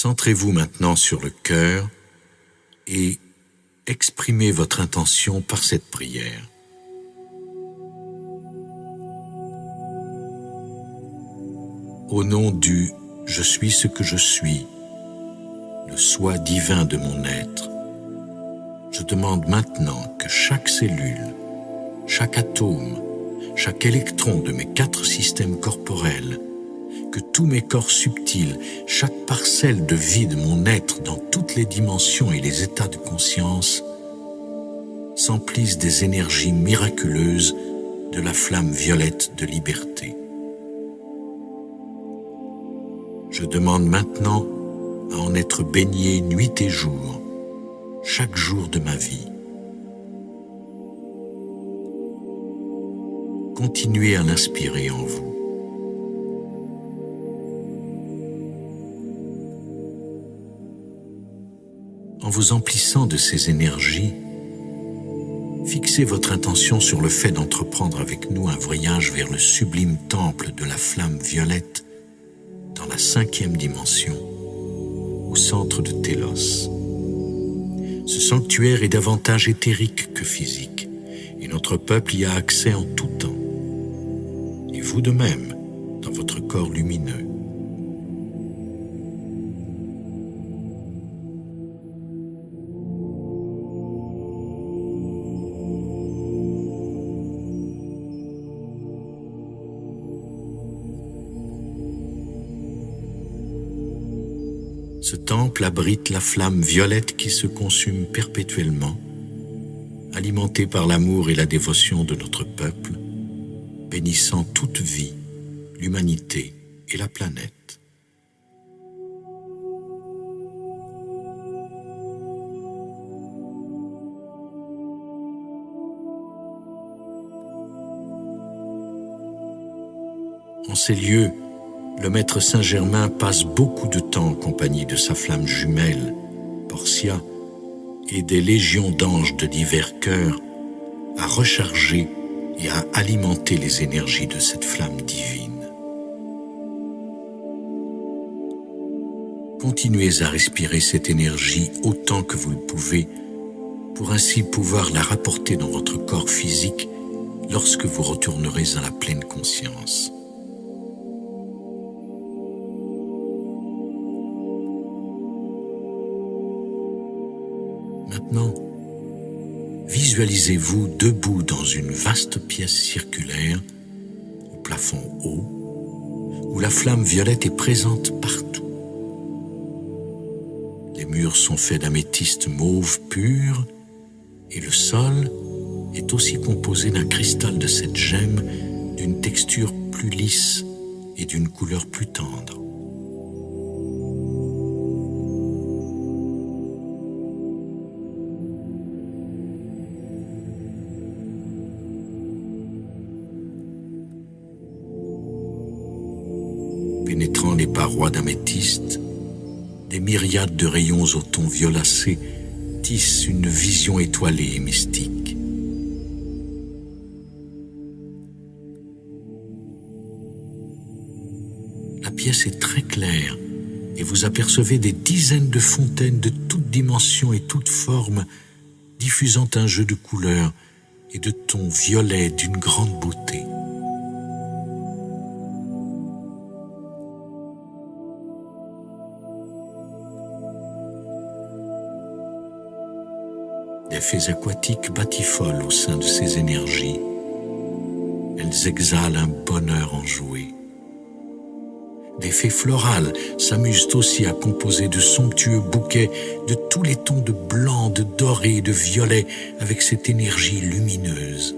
Centrez-vous maintenant sur le cœur et exprimez votre intention par cette prière. Au nom du « Je suis ce que je suis », le soi divin de mon être, je demande maintenant que chaque cellule, chaque atome, chaque électron de mes 4 systèmes corporels, que tous mes corps subtils, chaque parcelle de vie de mon être dans toutes les dimensions et les états de conscience, s'emplissent des énergies miraculeuses de la flamme violette de liberté. Je demande maintenant à en être baigné nuit et jour, chaque jour de ma vie. Continuez à l'inspirer en vous. En vous emplissant de ces énergies, fixez votre intention sur le fait d'entreprendre avec nous un voyage vers le sublime temple de la flamme violette dans la 5e dimension, au centre de Télos. Ce sanctuaire est davantage éthérique que physique, et notre peuple y a accès en tout temps. Et vous de même, dans votre corps lumineux. Ce temple abrite la flamme violette qui se consume perpétuellement, alimentée par l'amour et la dévotion de notre peuple, bénissant toute vie, l'humanité et la planète. En ces lieux, le maître Saint-Germain passe beaucoup de temps en compagnie de sa flamme jumelle, Portia, et des légions d'anges de divers cœurs à recharger et à alimenter les énergies de cette flamme divine. Continuez à respirer cette énergie autant que vous le pouvez, pour ainsi pouvoir la rapporter dans votre corps physique lorsque vous retournerez à la pleine conscience. Maintenant, visualisez-vous debout dans une vaste pièce circulaire, au plafond haut, où la flamme violette est présente partout. Les murs sont faits d'améthyste mauve pur, et le sol est aussi composé d'un cristal de cette gemme d'une texture plus lisse et d'une couleur plus tendre. Pénétrant les parois d'améthyste, des myriades de rayons au ton violacé tissent une vision étoilée et mystique. La pièce est très claire et vous apercevez des dizaines de fontaines de toutes dimensions et toutes formes, diffusant un jeu de couleurs et de tons violets d'une grande beauté. Des fées aquatiques batifolent au sein de ces énergies. Elles exhalent un bonheur enjoué. Des fées florales s'amusent aussi à composer de somptueux bouquets de tous les tons de blanc, de doré et de violet avec cette énergie lumineuse.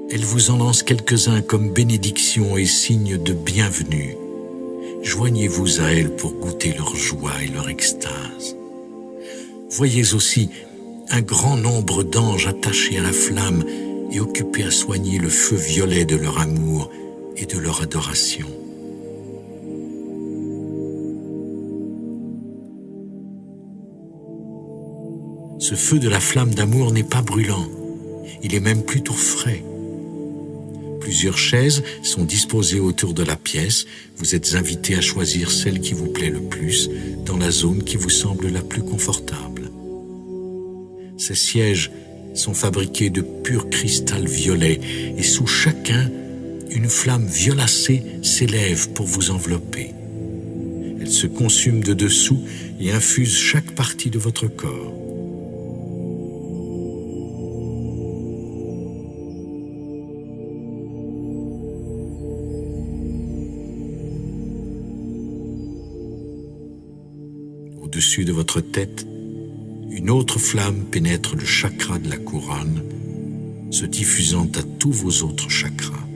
Elles vous en lancent quelques-uns comme bénédiction et signe de bienvenue. Joignez-vous à elles pour goûter leur joie et leur extase. Voyez aussi un grand nombre d'anges attachés à la flamme et occupés à soigner le feu violet de leur amour et de leur adoration. Ce feu de la flamme d'amour n'est pas brûlant, il est même plutôt frais. Plusieurs chaises sont disposées autour de la pièce. Vous êtes invités à choisir celle qui vous plaît le plus, dans la zone qui vous semble la plus confortable. Ces sièges sont fabriqués de pur cristal violet et sous chacun, une flamme violacée s'élève pour vous envelopper. Elle se consume de dessous et infuse chaque partie de votre corps. Au-dessus de votre tête, une autre flamme pénètre le chakra de la couronne, se diffusant à tous vos autres chakras.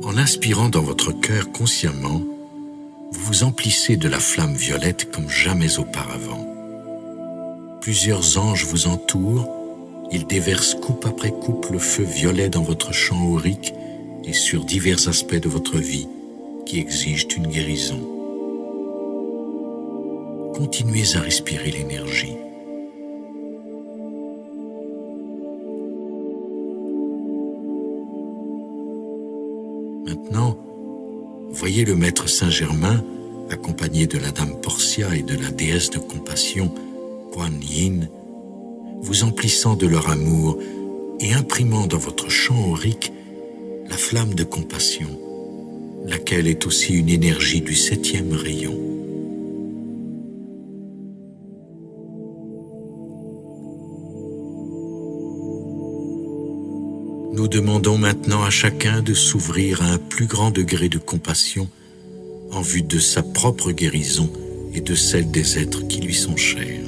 En inspirant dans votre cœur consciemment, vous vous emplissez de la flamme violette comme jamais auparavant. Plusieurs anges vous entourent, ils déversent coupe après coupe le feu violet dans votre champ aurique et sur divers aspects de votre vie qui exigent une guérison. Continuez à respirer l'énergie. Maintenant, voyez le maître Saint-Germain, accompagné de la dame Portia et de la déesse de compassion, Kuan Yin, vous emplissant de leur amour et imprimant dans votre champ aurique la flamme de compassion, laquelle est aussi une énergie du 7e rayon. Nous demandons maintenant à chacun de s'ouvrir à un plus grand degré de compassion en vue de sa propre guérison et de celle des êtres qui lui sont chers.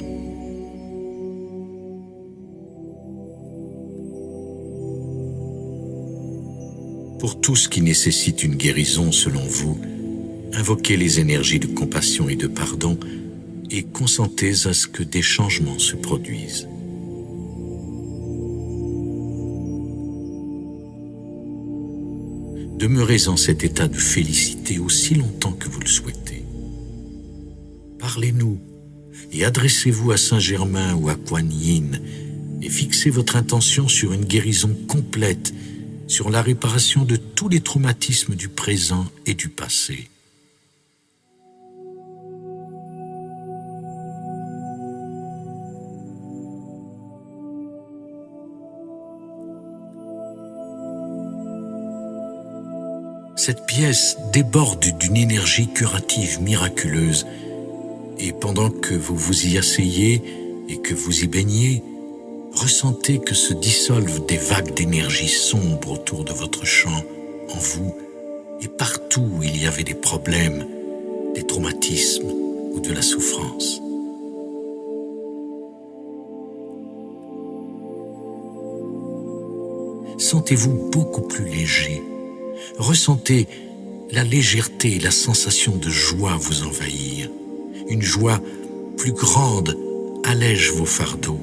Pour tout ce qui nécessite une guérison selon vous, invoquez les énergies de compassion et de pardon et consentez à ce que des changements se produisent. Demeurez en cet état de félicité aussi longtemps que vous le souhaitez. Parlez-nous et adressez-vous à Saint-Germain ou à Kuan Yin et fixez votre intention sur une guérison complète, sur la réparation de tous les traumatismes du présent et du passé. Cette pièce déborde d'une énergie curative miraculeuse et pendant que vous vous y asseyez et que vous y baignez, ressentez que se dissolvent des vagues d'énergie sombre autour de votre champ, en vous, et partout où il y avait des problèmes, des traumatismes ou de la souffrance. Sentez-vous beaucoup plus léger. Ressentez la légèreté et la sensation de joie vous envahir. Une joie plus grande allège vos fardeaux.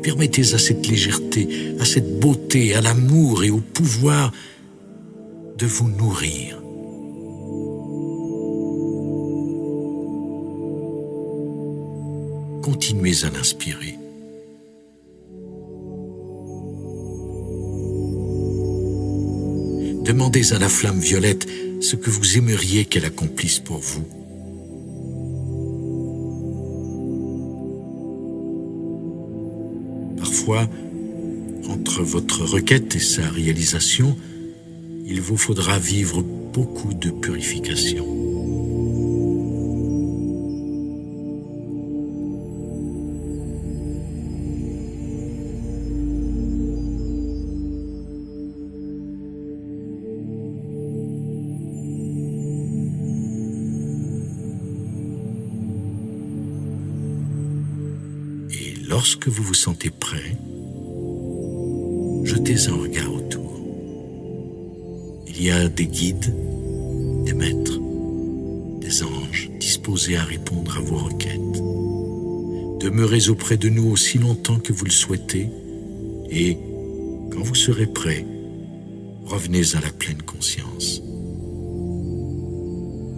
Permettez à cette légèreté, à cette beauté, à l'amour et au pouvoir de vous nourrir. Continuez à l'inspirer. Demandez à la flamme violette ce que vous aimeriez qu'elle accomplisse pour vous. Parfois, entre votre requête et sa réalisation, il vous faudra vivre beaucoup de purification. Lorsque vous vous sentez prêt, jetez un regard autour. Il y a des guides, des maîtres, des anges disposés à répondre à vos requêtes. Demeurez auprès de nous aussi longtemps que vous le souhaitez et, quand vous serez prêt, revenez à la pleine conscience.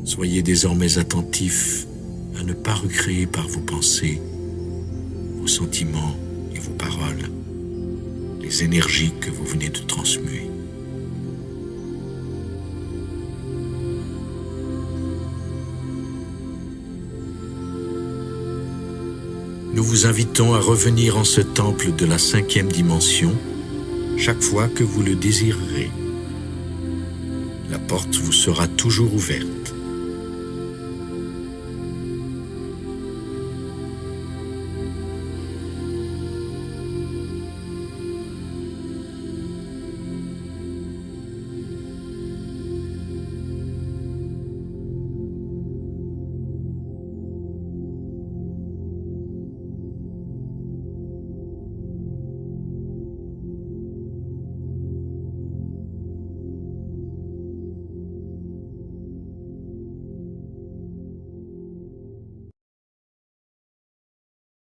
Soyez désormais attentifs à ne pas recréer par vos pensées, vos sentiments et vos paroles, les énergies que vous venez de transmuer. vous invitons à revenir en ce temple de la 5e dimension chaque fois que vous le désirerez. La porte vous sera toujours ouverte.